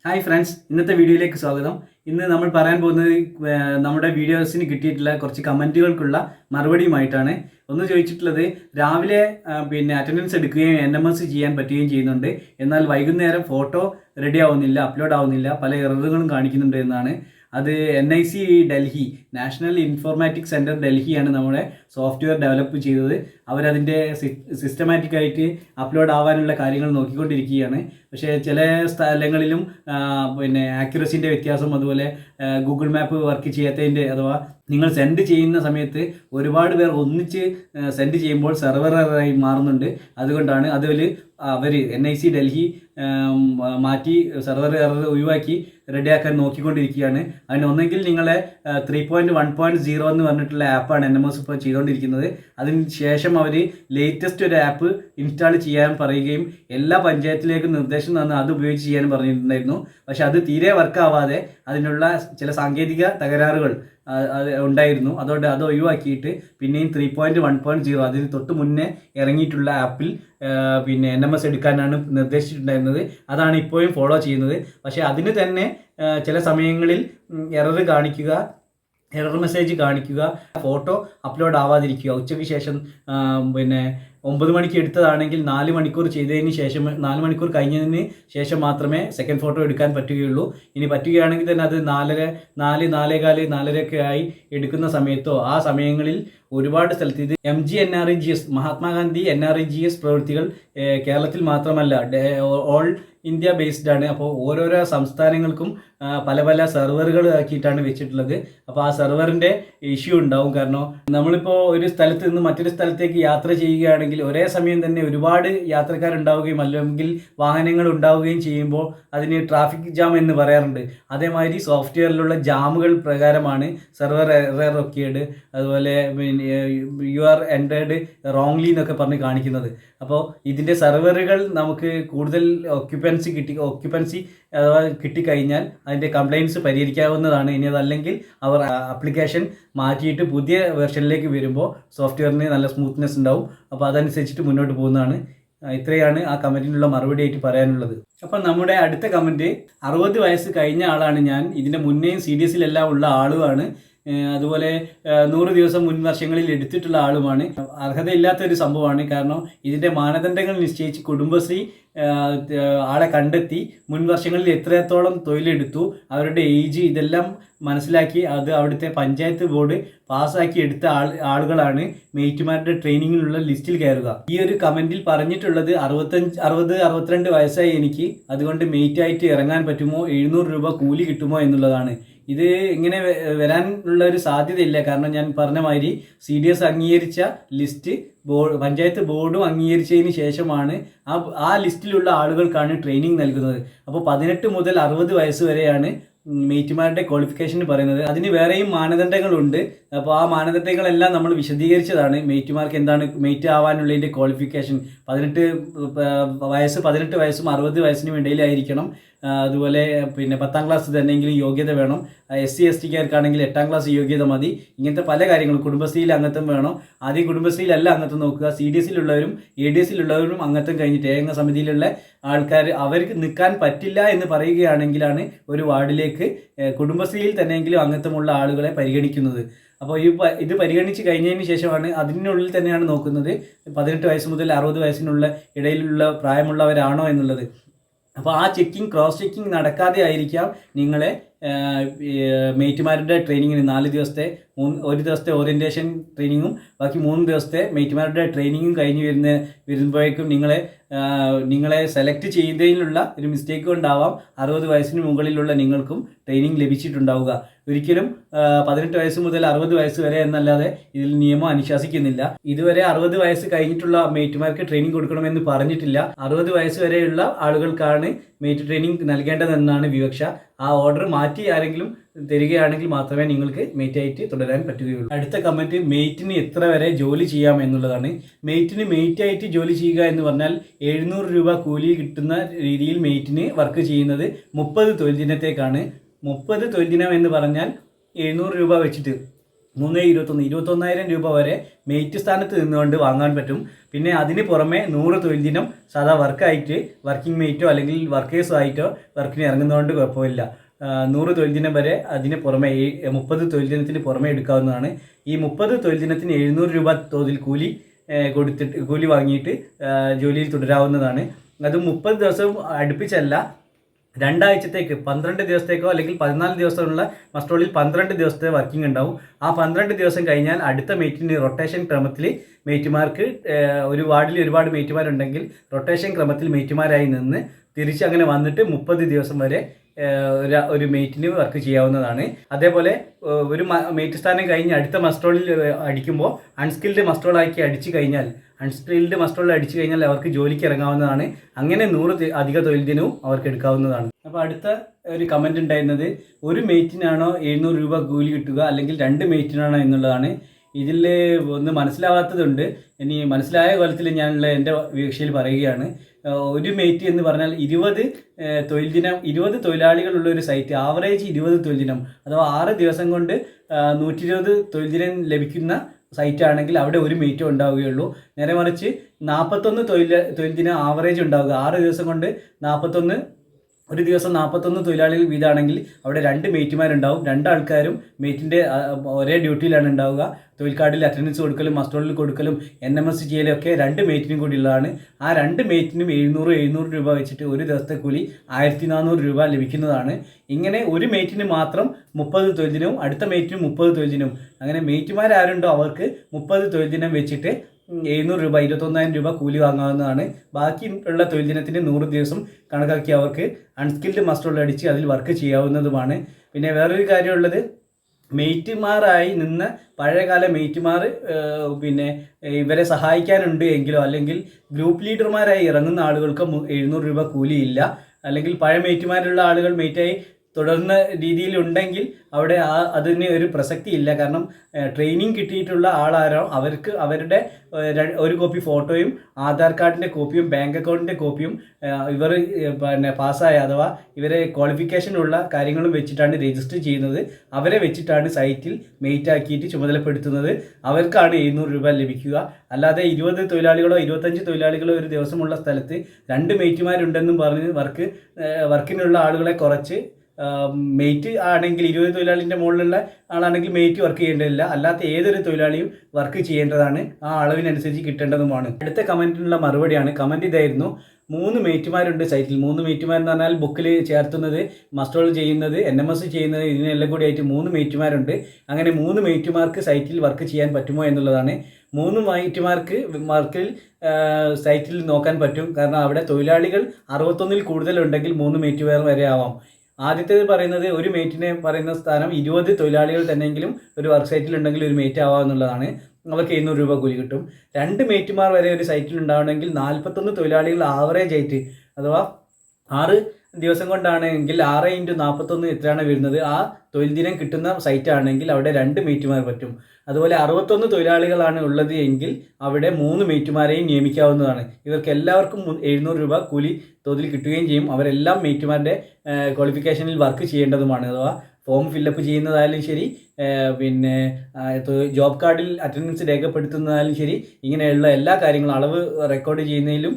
Hi friends, ഇന്നത്തെ വീഡിയോയിലേക്ക് സ്വാഗതം. ഇന്ന് നമ്മൾ പറയാൻ പോകുന്നത് നമ്മുടെ വീഡിയോസിന് കിട്ടിയിട്ടുള്ള കുറച്ച് കമൻറ്റുകൾക്കുള്ള മറുപടിയുമായിട്ടാണ്. ഒന്ന് ചോദിച്ചിട്ടുള്ളത്, രാവിലെ അറ്റൻഡൻസ് എടുക്കുകയും NMS ചെയ്യാൻ പറ്റുകയും ചെയ്യുന്നുണ്ട്, എന്നാൽ വൈകുന്നേരം ഫോട്ടോ റെഡി ആവുന്നില്ല, അപ്ലോഡ് ആവുന്നില്ല, പല എററുകളും കാണിക്കുന്നുണ്ട് എന്നാണ്. അത് NIC Delhi, national informatics centre ഡൽഹിയാണ് നമ്മുടെ സോഫ്റ്റ്വെയർ ഡെവലപ്പ് ചെയ്തത്. അവരതിൻ്റെ സിസ്റ്റമാറ്റിക്കായിട്ട് അപ്ലോഡ് ആവാനുള്ള കാര്യങ്ങൾ നോക്കിക്കൊണ്ടിരിക്കുകയാണ്. പക്ഷേ ചില സ്ഥലങ്ങളിലും ആക്യുറസിൻ്റെ വ്യത്യാസം, അതുപോലെ ഗൂഗിൾ മാപ്പ് വർക്ക് ചെയ്യാത്തതിൻ്റെ, അഥവാ നിങ്ങൾ സെൻഡ് ചെയ്യുന്ന സമയത്ത് ഒരുപാട് പേർ ഒന്നിച്ച് സെൻഡ് ചെയ്യുമ്പോൾ സെർവർ എററായി മാറുന്നുണ്ട്. അതുകൊണ്ടാണ് അതിൽ അവർ NIC ഡൽഹി മാറ്റി സെർവർ എറർ ഒഴിവാക്കി റെഡിയാക്കാൻ നോക്കിക്കൊണ്ടിരിക്കുകയാണ്. അതിന് ഒന്നെങ്കിൽ നിങ്ങളെ 3.1.0 എന്ന് പറഞ്ഞിട്ടുള്ള ആപ്പാണ് NMS ഇപ്പോൾ ചെയ്തുകൊണ്ടിരിക്കുന്നത്. അതിന് ശേഷം അവർ ലേറ്റസ്റ്റ് ഒരു ആപ്പ് ഇൻസ്റ്റാൾ ചെയ്യാൻ പറയുകയും എല്ലാ പഞ്ചായത്തിലേക്കും നിർദ്ദേശം തന്ന് അത് ഉപയോഗിച്ച് ചെയ്യാനും പറഞ്ഞിട്ടുണ്ടായിരുന്നു. പക്ഷെ അത് തീരെ വർക്കാവാതെ അതിനുള്ള ചില സാങ്കേതിക തകരാറുകൾ അത് ഉണ്ടായിരുന്നു. അതുകൊണ്ട് അത് ഒഴിവാക്കിയിട്ട് പിന്നെയും 3.1.0 അതിന് തൊട്ട് മുന്നേ ഇറങ്ങിയിട്ടുള്ള ആപ്പിൽ NMS എടുക്കാനാണ് നിർദ്ദേശിച്ചിട്ടുണ്ടായിരുന്നത്. അതാണ് ഇപ്പോഴും ഫോളോ ചെയ്യുന്നത്. പക്ഷേ അതിന് തന്നെ ചില സമയങ്ങളിൽ എറർ മെസ്സേജ് കാണിക്കുക, ഫോട്ടോ അപ്ലോഡ് ആവാതിരിക്കുക. ഉച്ചയ്ക്ക് ശേഷം 9 മണിക്ക് എടുത്തതാണെങ്കിൽ 4 മണിക്കൂർ ചെയ്തതിന് ശേഷം, 4 മണിക്കൂർ കഴിഞ്ഞതിന് ശേഷം മാത്രമേ സെക്കൻഡ് ഫോട്ടോ എടുക്കാൻ പറ്റുകയുള്ളൂ. ഇനി പറ്റുകയാണെങ്കിൽ തന്നെ അത് 4, 4:15, 4:30 ആയി എടുക്കുന്ന സമയത്തോ ആ സമയങ്ങളിൽ ഒരുപാട് സ്ഥലത്ത് ഇത് MGNREGS, മഹാത്മാഗാന്ധി NREGS പ്രവൃത്തികൾ കേരളത്തിൽ മാത്രമല്ല, ഓൾ ഇന്ത്യ ബേസ്ഡ് ആണ്. അപ്പോൾ ഓരോരോ സംസ്ഥാനങ്ങൾക്കും പല പല സെർവറുകൾ ആക്കിയിട്ടാണ് വെച്ചിട്ടുള്ളത്. അപ്പോൾ ആ സെർവറിൻ്റെ ഇഷ്യൂ ഉണ്ടാവും. കാരണം നമ്മളിപ്പോൾ ഒരു സ്ഥലത്ത് നിന്ന് മറ്റൊരു സ്ഥലത്തേക്ക് യാത്ര ചെയ്യുകയാണെങ്കിൽ ഒരേ സമയം തന്നെ ഒരുപാട് യാത്രക്കാരുണ്ടാവുകയും അല്ലെങ്കിൽ വാഹനങ്ങൾ ഉണ്ടാവുകയും ചെയ്യുമ്പോൾ അതിന് ട്രാഫിക് ജാം എന്ന് പറയാറുണ്ട്. അതേമാതിരി സോഫ്റ്റ്വെയറിലുള്ള ജാമുകൾ പ്രകാരമാണ് സെർവർ എറർ ഒക്കെയുണ്ട്, അതുപോലെ യു ആർ എൻറ്റേർഡ് റോങ്ലി എന്നൊക്കെ പറഞ്ഞ് കാണിക്കുന്നത്. അപ്പോൾ ഇതിൻ്റെ സെർവറുകൾ നമുക്ക് കൂടുതൽ ഒക്യുപ്പൻസി അഥവാ കിട്ടിക്കഴിഞ്ഞാൽ അതിൻ്റെ കംപ്ലയിൻറ്റ്സ് പരിഹരിക്കാവുന്നതാണ്. ഇനി അതല്ലെങ്കിൽ അവർ ആപ്ലിക്കേഷൻ മാറ്റിയിട്ട് പുതിയ വെർഷനിലേക്ക് വരുമ്പോൾ സോഫ്റ്റ്വെയറിന് നല്ല സ്മൂത്ത്നെസ് ഉണ്ടാവും. അപ്പോൾ അതനുസരിച്ചിട്ട് മുന്നോട്ട് പോകുന്നതാണ്. ഇത്രയാണ് ആ കമൻറ്റിനുള്ള മറുപടി ആയിട്ട് പറയാനുള്ളത്. അപ്പം നമ്മുടെ അടുത്ത കമൻറ്റ്, 60 വയസ്സ് കഴിഞ്ഞ ആളാണ് ഞാൻ, ഇതിൻ്റെ മുന്നേയും CDSലെല്ലാം ഉള്ള ആളുമാണ്, അതുപോലെ 100 ദിവസം മുൻ വർഷങ്ങളിൽ എടുത്തിട്ടുള്ള ആളുമാണ്. അർഹതയില്ലാത്തൊരു സംഭവമാണ്. കാരണം ഇതിൻ്റെ മാനദണ്ഡങ്ങൾ നിശ്ചയിച്ച് കുടുംബശ്രീ ആളെ കണ്ടെത്തി മുൻ വർഷങ്ങളിൽ എത്രത്തോളം തൊഴിലെടുത്തു, അവരുടെ ഏജ്, ഇതെല്ലാം മനസ്സിലാക്കി അത് അവിടുത്തെ പഞ്ചായത്ത് ബോർഡ് പാസ്സാക്കി എടുത്ത ആളുകളാണ് മെയ്റ്റുമാരുടെ ട്രെയിനിങ്ങിനുള്ള ലിസ്റ്റിൽ കയറുക. ഈ ഒരു കമൻറ്റിൽ പറഞ്ഞിട്ടുള്ളത് 62 വയസ്സായി എനിക്ക്, അതുകൊണ്ട് മെയ്റ്റായിട്ട് ഇറങ്ങാൻ പറ്റുമോ, 700 രൂപ കൂലി കിട്ടുമോ എന്നുള്ളതാണ്. ഇത് ഇങ്ങനെ വരാനുള്ള ഒരു സാധ്യതയില്ല. കാരണം ഞാൻ പറഞ്ഞ മാതിരി CDS അംഗീകരിച്ച ലിസ്റ്റ് പഞ്ചായത്ത് ബോർഡും അംഗീകരിച്ചതിന് ശേഷമാണ് ആ ലിസ്റ്റിലുള്ള ആളുകൾക്കാണ് ട്രെയിനിങ് നൽകുന്നത്. അപ്പോൾ 18 മുതൽ 60 വയസ്സ് വരെയാണ് മെയ്റ്റുമാരുടെ ക്വാളിഫിക്കേഷൻ പറയുന്നത്. അതിന് വേറെയും മാനദണ്ഡങ്ങളുണ്ട്. അപ്പോൾ ആ മാനദണ്ഡങ്ങളെല്ലാം നമ്മൾ വിശദീകരിച്ചതാണ്. മെയ്റ്റുമാർക്ക് എന്താണ് മെയ്റ്റ് ആവാനുള്ളതിൻ്റെ ക്വാളിഫിക്കേഷൻ. 18 വയസ്സും 60 വയസ്സിനും ഇടയിലായിരിക്കണം. അതുപോലെ 10ാം ക്ലാസ് തന്നെയെങ്കിലും യോഗ്യത വേണം. SC STക്കാർക്കാണെങ്കിൽ 8ാം ക്ലാസ് യോഗ്യത മതി. ഇങ്ങനത്തെ പല കാര്യങ്ങളും. കുടുംബശ്രീയിൽ അംഗത്വം വേണം. ആദ്യം കുടുംബശ്രീയിലല്ല അംഗത്വം നോക്കുക, CDSലുള്ളവരും ADSലുള്ളവരും അംഗത്വം കഴിഞ്ഞിട്ട് ഏക സമിതിയിലുള്ള ആൾക്കാർ അവർക്ക് നിൽക്കാൻ പറ്റില്ല എന്ന് പറയുകയാണെങ്കിലാണ് ഒരു വാർഡിലേക്ക് കുടുംബശ്രീയിൽ തന്നെയെങ്കിലും അംഗത്വമുള്ള ആളുകളെ പരിഗണിക്കുന്നത്. അപ്പോൾ ഇത് പരിഗണിച്ച് കഴിഞ്ഞതിന് ശേഷമാണ് അതിനുള്ളിൽ തന്നെയാണ് നോക്കുന്നത് 18 വയസ്സ് മുതൽ 60 വയസ്സിനുള്ള ഇടയിലുള്ള പ്രായമുള്ളവരാണോ എന്നുള്ളത്. അപ്പോൾ ആ ക്രോസ് ചെക്കിങ് നടക്കാതെ ആയിരിക്കാം നിങ്ങളെ മെയ്റ്റുമാരുടെ ട്രെയിനിങ്ങിന് 4 ദിവസത്തെ, 1 ദിവസത്തെ ഓറിയൻറ്റേഷൻ ട്രെയിനിങ്ങും ബാക്കി 3 ദിവസത്തെ മെയ്റ്റുമാരുടെ ട്രെയിനിങ്ങും കഴിഞ്ഞ് വരുമ്പോഴേക്കും നിങ്ങളെ സെലക്ട് ചെയ്യുന്നതിനുള്ള ഒരു മിസ്റ്റേക്ക് കൊണ്ടാവാം 60 വയസ്സിന് മുകളിലുള്ള നിങ്ങൾക്കും ട്രെയിനിങ് ലഭിച്ചിട്ടുണ്ടാവുക. ഒരിക്കലും 18 വയസ്സ് മുതൽ 60 വയസ്സ് വരെ എന്നല്ലാതെ ഇതിൽ നിയമം അനുശാസിക്കുന്നില്ല. ഇതുവരെ 60 വയസ്സ് കഴിഞ്ഞിട്ടുള്ള മെയ്റ്റുമാർക്ക് ട്രെയിനിങ് കൊടുക്കണമെന്ന് പറഞ്ഞിട്ടില്ല. 60 വയസ്സ് വരെയുള്ള ആളുകൾക്കാണ് മെയ്റ്റ് ട്രെയിനിങ് നൽകേണ്ടതെന്നാണ് വിവക്ഷ. ആ ഓർഡർ മാറ്റി ആരെങ്കിലും തരികയാണെങ്കിൽ മാത്രമേ നിങ്ങൾക്ക് മെയ്റ്റായിട്ട് തുടരാൻ പറ്റുകയുള്ളൂ. അടുത്ത കമൻറ്റ്, മെയ്റ്റിന് എത്ര വരെ ജോലി ചെയ്യാം എന്നുള്ളതാണ്. മെയ്റ്റായിട്ട് ജോലി ചെയ്യുക എന്ന് പറഞ്ഞാൽ 700 രൂപ കൂലി കിട്ടുന്ന രീതിയിൽ മെയ്റ്റിന് വർക്ക് ചെയ്യുന്നത് 30 തൊഴിൽ ദിനത്തേക്കാണ്. 30 തൊഴിൽ ദിനം എന്ന് പറഞ്ഞാൽ 700 രൂപ വെച്ചിട്ട് 21,000 രൂപ വരെ മെയ്റ്റ് സ്ഥാനത്ത് നിന്നുകൊണ്ട് വാങ്ങാൻ പറ്റും. പിന്നെ അതിന് പുറമെ 100 തൊഴിൽ ദിനം സാധാ വർക്കായിട്ട് വർക്കിംഗ് മെയ്റ്റോ അല്ലെങ്കിൽ വർക്കേഴ്സോ ആയിട്ടോ വർക്കിന് ഇറങ്ങുന്നതുകൊണ്ട് കുഴപ്പമില്ല. 100 തൊഴിൽ ദിനം വരെ അതിന് പുറമെ 30 തൊഴിൽ ദിനത്തിന് പുറമെ എടുക്കാവുന്നതാണ്. ഈ 30 തൊഴിൽ ദിനത്തിന് 700 രൂപ തോതിൽ കൂലി വാങ്ങിയിട്ട് ജോലിയിൽ തുടരാവുന്നതാണ്. അത് 30 ദിവസവും അടുപ്പിച്ചല്ല, 2 ആഴ്ചത്തേക്ക് 12 ദിവസത്തേക്കോ അല്ലെങ്കിൽ 14 ദിവസമുള്ള മസ്റ്റോളിൽ 12 ദിവസത്തെ വർക്കിംഗ് ഉണ്ടാവും. ആ 12 ദിവസം കഴിഞ്ഞാൽ അടുത്ത മെയ്റ്റിന് റൊട്ടേഷൻ ക്രമത്തിൽ മെയ്റ്റുമാർക്ക് ഒരു വാർഡിൽ ഒരുപാട് മെയ്റ്റുമാരുണ്ടെങ്കിൽ റൊട്ടേഷൻ ക്രമത്തിൽ മെയ്റ്റുമാരായി നിന്ന് തിരിച്ചങ്ങനെ വന്നിട്ട് 30 ദിവസം വരെ ഒരു മെയ്റ്റിന് വർക്ക് ചെയ്യാവുന്നതാണ്. അതേപോലെ ഒരു മെയ്റ്റ് സ്ഥാനം കഴിഞ്ഞ് അടുത്ത മസ്റ്റോളിൽ അടിക്കുമ്പോൾ അൺസ്കിൽഡ് മസ്റ്റോളാക്കി അടിച്ചു കഴിഞ്ഞാൽ അവർക്ക് ജോലിക്ക് ഇറങ്ങാവുന്നതാണ്. അങ്ങനെ 100 അധിക തൊഴിൽ ദിനവും അവർക്ക് എടുക്കാവുന്നതാണ്. അപ്പോൾ അടുത്ത ഒരു കമൻറ്റ് ഉണ്ടായിരുന്നത്, ഒരു മെയ്റ്റിനാണോ 700 രൂപ കൂലി കിട്ടുക അല്ലെങ്കിൽ 2 മെയ്റ്റിനാണോ എന്നുള്ളതാണ്. ഇതിൽ ഒന്ന് മനസ്സിലാവാത്തതുണ്ട്. ഇനി മനസ്സിലായ കോലത്തിൽ ഞാനുള്ള എൻ്റെ വീക്ഷയിൽ പറയുകയാണ്. ഒരു മെയ്റ്റ് എന്ന് പറഞ്ഞാൽ 20 തൊഴിലാളികളുള്ള ഒരു സൈറ്റ്, ആവറേജ് 20 തൊഴിൽ ദിനം അഥവാ 6 ദിവസം കൊണ്ട് 120 തൊഴിൽ ദിനം ലഭിക്കുന്ന സൈറ്റ് ആണെങ്കിൽ അവിടെ ഒരു മെയ്റ്റോ ഉണ്ടാവുകയുള്ളൂ. നേരെ മറിച്ച് 41 തൊഴിൽ ദിനം ആവറേജ് ഉണ്ടാവുക, 6 ദിവസം കൊണ്ട് ഒരു ദിവസം 41 തൊഴിലാളികൾ വീതമാണെങ്കിൽ അവിടെ 2 മെയ്റ്റുമാരുണ്ടാവും. 2 ആൾക്കാരും മെയ്റ്റിൻ്റെ ഒരേ ഡ്യൂട്ടിയിലാണ് ഉണ്ടാവുക. തൊഴിൽ കാർഡിൽ അറ്റൻഡൻസ് കൊടുക്കലും മസ്റ്റോളിൽ കൊടുക്കലും NMS ചെയ്യലും ഒക്കെ 2 മെയ്റ്റിനും കൂടിയുള്ളതാണ്. ആ 2 മെയ്റ്റിനും 700 രൂപ വെച്ചിട്ട് ഒരു ദിവസത്തെ കൂലി 1400 രൂപ ലഭിക്കുന്നതാണ്. ഇങ്ങനെ ഒരു മെയ്റ്റിന് മാത്രം 30 തൊഴിൽ ദിനവും അടുത്ത മെയ്റ്റിനും 30 തൊഴിൽ ദിനവും, അങ്ങനെ മെയ്റ്റുമാരുണ്ടോ അവർക്ക് 30 തൊഴിൽ ദിനം വെച്ചിട്ട് 700 രൂപ 21,000 രൂപ കൂലി വാങ്ങാവുന്നതാണ്. ബാക്കി ഉള്ള തൊഴിൽ ദിനത്തിന് 100 ദിവസം കണക്കാക്കി അവർക്ക് അൺസ്കിൽഡ് മസ്റ്റോൾ അടിച്ച് അതിൽ വർക്ക് ചെയ്യാവുന്നതുമാണ്. പിന്നെ വേറൊരു കാര്യമുള്ളത്, മെയ്റ്റുമാരായി നിന്ന് പഴയകാല മെയ്റ്റുമാർ പിന്നെ ഇവരെ സഹായിക്കാനുണ്ട് എങ്കിലോ അല്ലെങ്കിൽ ഗ്രൂപ്പ് ലീഡർമാരായി ഇറങ്ങുന്ന ആളുകൾക്ക് 700 രൂപ കൂലിയില്ല. അല്ലെങ്കിൽ പഴയ മെയ്റ്റുമാരുള്ള ആളുകൾ മെയ്റ്റായി തുടർന്ന രീതിയിലുണ്ടെങ്കിൽ അവിടെ അതിന് ഒരു പ്രസക്തി ഇല്ല. കാരണം ട്രെയിനിങ് കിട്ടിയിട്ടുള്ള ആളാരോ അവർക്ക് അവരുടെ ഒരു കോപ്പി ഫോട്ടോയും ആധാർ കാർഡിൻ്റെ കോപ്പിയും ബാങ്ക് അക്കൗണ്ടിൻ്റെ കോപ്പിയും ഇവർ പിന്നെ പാസ്സായ അഥവാ ഇവരെ ക്വാളിഫിക്കേഷനുള്ള കാര്യങ്ങളും വെച്ചിട്ടാണ് രജിസ്റ്റർ ചെയ്യുന്നത്. അവരെ വെച്ചിട്ടാണ് സൈറ്റിൽ മെയ്റ്റ് ആക്കിയിട്ട് ചുമതലപ്പെടുത്തുന്നത്. അവർക്കാണ് 700 രൂപ ലഭിക്കുക. അല്ലാതെ 20 തൊഴിലാളികളോ 25 തൊഴിലാളികളോ ഒരു ദിവസമുള്ള സ്ഥലത്ത് 2 മെയ്റ്റുമാരുണ്ടെന്നും പറഞ്ഞ് വർക്കിനുള്ള ആളുകളെ കുറച്ച് മെയ്റ്റ് ആണെങ്കിൽ 20 തൊഴിലാളിൻ്റെ മുകളിലുള്ള ആളാണെങ്കിൽ മെയ്റ്റ് വർക്ക് ചെയ്യേണ്ടതില്ല. അല്ലാത്ത ഏതൊരു തൊഴിലാളിയും വർക്ക് ചെയ്യേണ്ടതാണ്, ആ അളവിനനുസരിച്ച് കിട്ടേണ്ടതുമാണ്. അടുത്ത കമൻറ്റിനുള്ള മറുപടിയാണ്. കമൻറ്റ് ഇതായിരുന്നു, 3 മെയ്റ്റുമാരുണ്ട് സൈറ്റിൽ. 3 മെയ്റ്റുമാരെന്ന് പറഞ്ഞാൽ ബുക്കിൽ ചേർത്തുന്നത്, മസ്റ്റോൾ ചെയ്യുന്നത്, NMS ചെയ്യുന്നത്, ഇതിനെല്ലാം കൂടി ആയിട്ട് 3 മെയ്റ്റുമാരുണ്ട്. അങ്ങനെ 3 മെയ്റ്റുമാർക്ക് സൈറ്റിൽ വർക്ക് ചെയ്യാൻ പറ്റുമോ എന്നുള്ളതാണ്. 3 മെയ്റ്റുമാർക്ക് വർക്കിൽ സൈറ്റിൽ നോക്കാൻ പറ്റും. കാരണം അവിടെ തൊഴിലാളികൾ 61 കൂടുതലുണ്ടെങ്കിൽ 3 മെയ്റ്റുമാർ വരെ ആവാം. ആദ്യത്തേത് പറയുന്നത് ഒരു മെയ്റ്റിനെ പറയുന്ന സ്ഥാനം 20 തൊഴിലാളികൾ തന്നെയെങ്കിലും ഒരു വർക്ക് സൈറ്റിൽ ഉണ്ടെങ്കിൽ ഒരു മെയ്റ്റ് ആവാമെന്നുള്ളതാണ്. അവർക്ക് 700 രൂപ കൂലി കിട്ടും. 2 മെയ്റ്റുമാർ വരെ ഒരു സൈറ്റിൽ ഉണ്ടാവണമെങ്കിൽ 41 തൊഴിലാളികൾ ആവറേജ് ആയിട്ട് അഥവാ 6 ദിവസം കൊണ്ടാണെങ്കിൽ 6 × 41 എത്രയാണ് വരുന്നത്, ആ തൊഴിൽ ദിനം കിട്ടുന്ന സൈറ്റ് ആണെങ്കിൽ അവിടെ 2 മെയ്റ്റുമാർ പറ്റും. അതുപോലെ 61 തൊഴിലാളികളാണ് ഉള്ളത് എങ്കിൽ അവിടെ 3 മെയ്റ്റുമാരെയും നിയമിക്കാവുന്നതാണ്. ഇവർക്ക് എല്ലാവർക്കും 700 രൂപ കൂലി തോതിൽ കിട്ടുകയും ചെയ്യും. അവരെല്ലാം മെയ്റ്റുമാരുടെ ക്വാളിഫിക്കേഷനിൽ വർക്ക് ചെയ്യേണ്ടതുമാണ്. അഥവാ ഫോം ഫില്ലപ്പ് ചെയ്യുന്നതായാലും ശരി, പിന്നെ ജോബ് കാർഡിൽ അറ്റൻഡൻസ് രേഖപ്പെടുത്തുന്നതായാലും ശരി, ഇങ്ങനെയുള്ള എല്ലാ കാര്യങ്ങളും അളവ് റെക്കോർഡ് ചെയ്യുന്നതിലും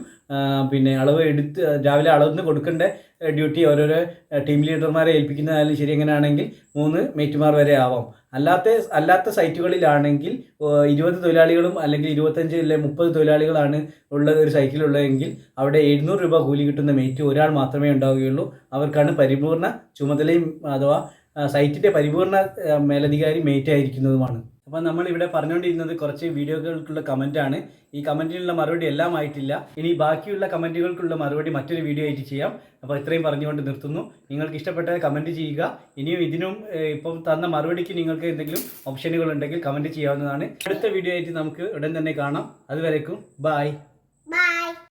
പിന്നെ അളവ് എടുത്ത് രാവിലെ അളന്ന് കൊടുക്കേണ്ട ഡ്യൂട്ടി ഓരോരോ ടീം ലീഡർമാരെ ഏൽപ്പിക്കുന്നതായാലും ശരി, എങ്ങനെയാണെങ്കിൽ 3 മെയ്റ്റുമാർ വരെ ആവാം. അല്ലാത്ത സൈറ്റുകളിലാണെങ്കിൽ 20 തൊഴിലാളികളും അല്ലെങ്കിൽ 25 അല്ലെങ്കിൽ 30 തൊഴിലാളികളാണ് ഉള്ള ഒരു സൈറ്റിലുള്ളതെങ്കിൽ അവിടെ 700 രൂപ കൂലി കിട്ടുന്ന മെയ്റ്റ് ഒരാൾ മാത്രമേ ഉണ്ടാവുകയുള്ളൂ. അവർക്കാണ് പരിപൂർണ ചുമതലയും അഥവാ സൈറ്റിൻ്റെ പരിപൂർണ മേലധികാരി മെയ്റ്റ് ആയിരിക്കുന്നതുമാണ്. അപ്പോൾ നമ്മളിവിടെ പറഞ്ഞുകൊണ്ടിരുന്നത് കുറച്ച് വീഡിയോകൾക്കുള്ള കമൻറ്റാണ്. ഈ കമൻറ്റിനുള്ള മറുപടി എല്ലാം ആയിട്ടില്ല. ഇനി ബാക്കിയുള്ള കമൻറ്റുകൾക്കുള്ള മറുപടി മറ്റൊരു വീഡിയോ ആയിട്ട് ചെയ്യാം. അപ്പോൾ ഇത്രയും പറഞ്ഞുകൊണ്ട് നിർത്തുന്നു. നിങ്ങൾക്ക് ഇഷ്ടപ്പെട്ടാൽ കമൻറ്റ് ചെയ്യുക. ഇനിയും ഇതിനും ഇപ്പം തന്ന മറുപടിക്ക് നിങ്ങൾക്ക് എന്തെങ്കിലും ഓപ്ഷനുകൾ ഉണ്ടെങ്കിൽ കമൻറ്റ് ചെയ്യാവുന്നതാണ്. അടുത്ത വീഡിയോ ആയിട്ട് നമുക്ക് ഉടൻ തന്നെ കാണാം. അതുവരേക്കും ബായ്.